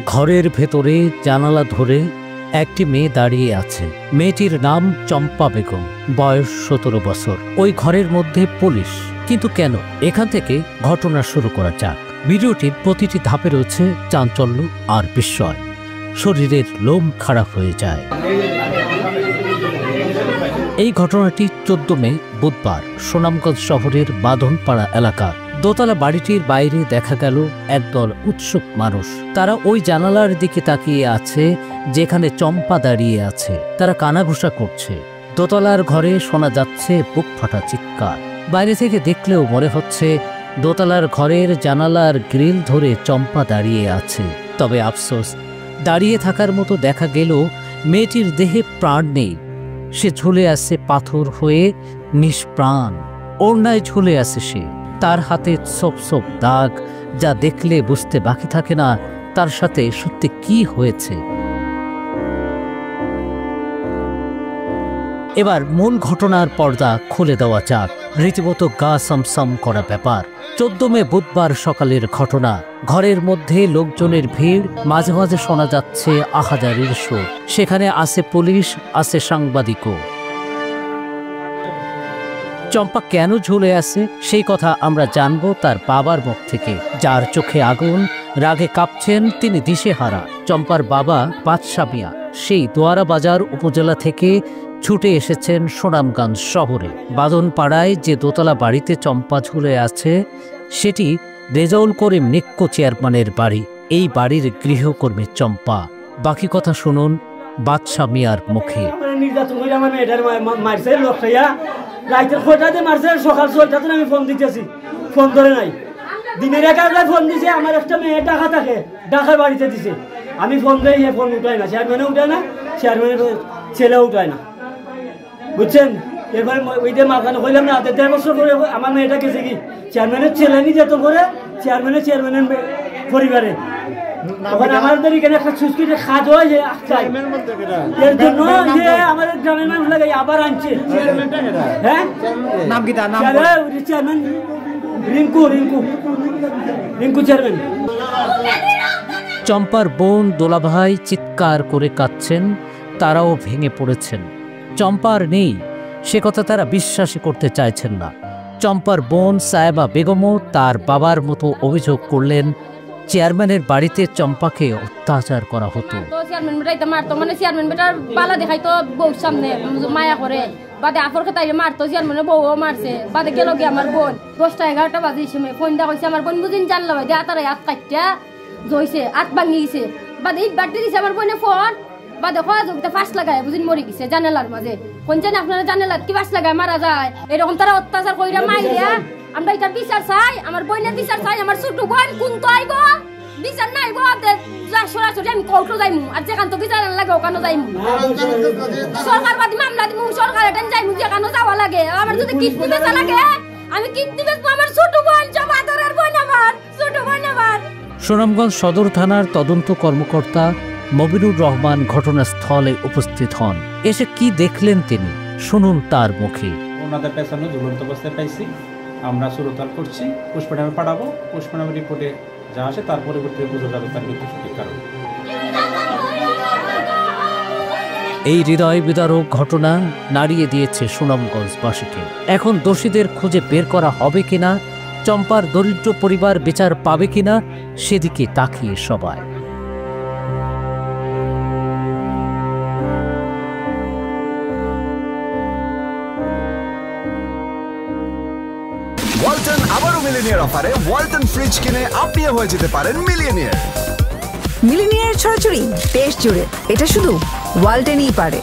ঘরের ভেতরে জানালা ধরে একটি মেয়ে দাঁড়িয়ে আছে। মেয়েটির নাম চম্পা বেগম, বয়স 17 বছর। ওই ঘরের মধ্যে পুলিশ। কিন্তু কেন? এখান থেকে ঘটনা শুরু করা যাক। ভিডিওটির প্রতিটি ধাপে রয়েছে চাঞ্চল্য আর বিস্ময়। শরীরের লোম খারাপ হয়ে যায়। এই ঘটনাটি 14 মে বুধবার সুনামগঞ্জ শহরের বাঁধনপাড়া এলাকার দোতলা বাড়িটির বাইরে দেখা গেল একদল উৎসুক মানুষ। তারা ওই জানালার দিকে তাকিয়ে আছে যেখানে চম্পা দাঁড়িয়ে আছে। তারা কানাঘুষা করছে। দোতলার ঘরে শোনা যাচ্ছে বুক ফাটা চিৎকার। বাইরে থেকে দেখলেও মনে হচ্ছে দোতলার ঘরের জানালার গ্রিল ধরে চম্পা দাঁড়িয়ে আছে। তবে আফসোস, দাঁড়িয়ে থাকার মতো দেখা গেল মেয়েটির দেহে প্রাণ নেই। সে ঝুলে আছে পাথর হয়ে নিষ্প্রাণ। ওড়নায় ঝুলে আছে সে। তার হাতে ছোপ ছোপ দাগ, যা দেখলে বুঝতে বাকি থাকে না তার সাথে সত্যি কি হয়েছে। এবার মূল ঘটনার পর্দা খুলে দেওয়া যাক। রীতিমতো গা সমসম করা ব্যাপার। 14 মে বুধবার সকালের ঘটনা। ঘরের মধ্যে লোকজনের ভিড়, মাঝে মাঝে শোনা যাচ্ছে আহাজারির সুর। সেখানে আছে পুলিশ, আছে সাংবাদিকও। চম্পা কেন ঝুলে আছে সেই কথা আমরা জানবো তার বাবার মুখ থেকে, যার চোখে আগুন, রাগে কাঁপছেন তিনি দিশেহারা। চম্পার বাবা বাদশা মিয়া সেই দোয়ারা বাজার উপজেলা থেকে ছুটে এসেছেন সুনামগঞ্জ শহরে। বাঁধনপাড়ায় যে দোতলা বাড়িতে চম্পা ঝুলে আছে সেটি রেজাউল করিম নিক্কো চেয়ারম্যানের বাড়ি। এই বাড়ির গৃহকর্মী চম্পা। বাকি কথা শুনুন বাদশা মিয়ার মুখে। রাইতের 6টাতে মারছে, সকাল 6টাতে আমি ফোন দিতেছি, ফোন ধরে নাই। দিনের 11টায় ফোন দিছে, আমার একটা মেয়ে ঢাকা থাকে, ঢাকার বাড়িতে দিছে। আমি ফোন দিই, ফোন উঠায় না, চেয়ারম্যানে উঠায় না, চেয়ারম্যানের ছেলে উঠায় না, বুঝছেন। এরপরে ওইটা মাখানো হইলাম না, 1.5 বছর পরে আমার মেয়েটা গেছে কি চেয়ারম্যানের ছেলে নি যেত করে চেয়ারম্যানের পরিবারে। ওখানে আমাদের এখানে একটা সুস্কিতে খাজ হয় যে এর জন্য যে আমাদের গ্রামের মানুষ লাগে আবার আনছে। হ্যাঁ, নাম কি? তার নাম চেয়ারম্যান রিঙ্কু চেয়ারম্যান। চম্পার বোন দোলাভাই চিৎকার করে কাঁদছেন। তারাও ভেঙে পড়েছেন। চম্পার নেই সে কথা তারা বিশ্বাসই করতে চাইছেন না। চম্পার বোন সায়েবা বেগমও তার বাবার মতো অভিযোগ করলেন চেয়ারম্যানের বাড়িতে চম্পাকে অত্যাচার করা হতো। চেয়ারম্যান বেটাইতে মারতো, মানে চেয়ারম্যান বেটার বালা দেখাইতো বউর সামনে মায়া করে, বাদে আপর খেতাইলে মারতো। চেয়ারম্যানের বউও মারছে। বাদে গেল গিয়ে আমার বোন 10টা 11টা বাজে সময় ফোন দেওয়া হয়েছে। আমার বোন বুঝিন জানলো ভাই দিয়ে তারা হাত কাটটা জইছে, হাত ভাঙি গেছে। বাদে এই বাড়তে দিছে আমার বোনে ফোন। বাদে হওয়া যোগতে ফাঁস লাগায় বুঝিন মরে গেছে জানালার মাঝে। কোন জানে আপনারা জানালার কি ফাঁস লাগায় মারা যায়? এরকম তারা অত্যাচার কইরা মাইরা আমরা এটা বিচার চাই। আমার বোনের বিচার চাই। আমার ছোট বোন কোন তো আইব বিচার নাই গো, সরাসরি আমি কোর্টে যাইমু। আর যেখান তো বিচার লাগে ওখানে যাইমু। সরকার বাদী মামলা দিমু, সরকার এটা যাইমু, যেখানে যাওয়া লাগে। আমার যদি কিডনি বেচা লাগে আমি কিডনি বেচবো। আমার ছোট বোন জমা ধরার বোন, আমার ছোট বোন। আমার সুনামগঞ্জ সদর থানার তদন্ত কর্মকর্তা মবিনুর রহমান ঘটনাস্থলে উপস্থিত হন। এসে কি দেখলেন তিনি শুনুন তার মুখে। ওনাদের পেছনে ঝুলন্ত অবস্থায় পাইছি। আমরা সুরতাল করছি, পোস্টমর্টমে পাঠাবো। পোস্টমর্টম রিপোর্টে যা আসে তার পরবর্তীতে বোঝা যাবে তার মৃত্যু সঠিক কারণ। এই হৃদয় বিদারক ঘটনা নাড়িয়ে দিয়েছে সুনামগঞ্জবাসীকে। এখন দোষীদের খুঁজে বের করা হবে কিনা, চম্পার দরিদ্র পরিবার বিচার পাবে কিনা, সেদিকে তাকিয়ে সবাই। ওয়ালটন আবারও মিলিনিয়ার অফারে ওয়ালটন ফ্রিজ কিনে আপনিও হয়ে যেতে পারেন মিলিয়নিয়ার। মিলিনিয়ার ছড়াছড়ি দেশ জুড়ে, এটা শুধু ওয়ালটনই পারে।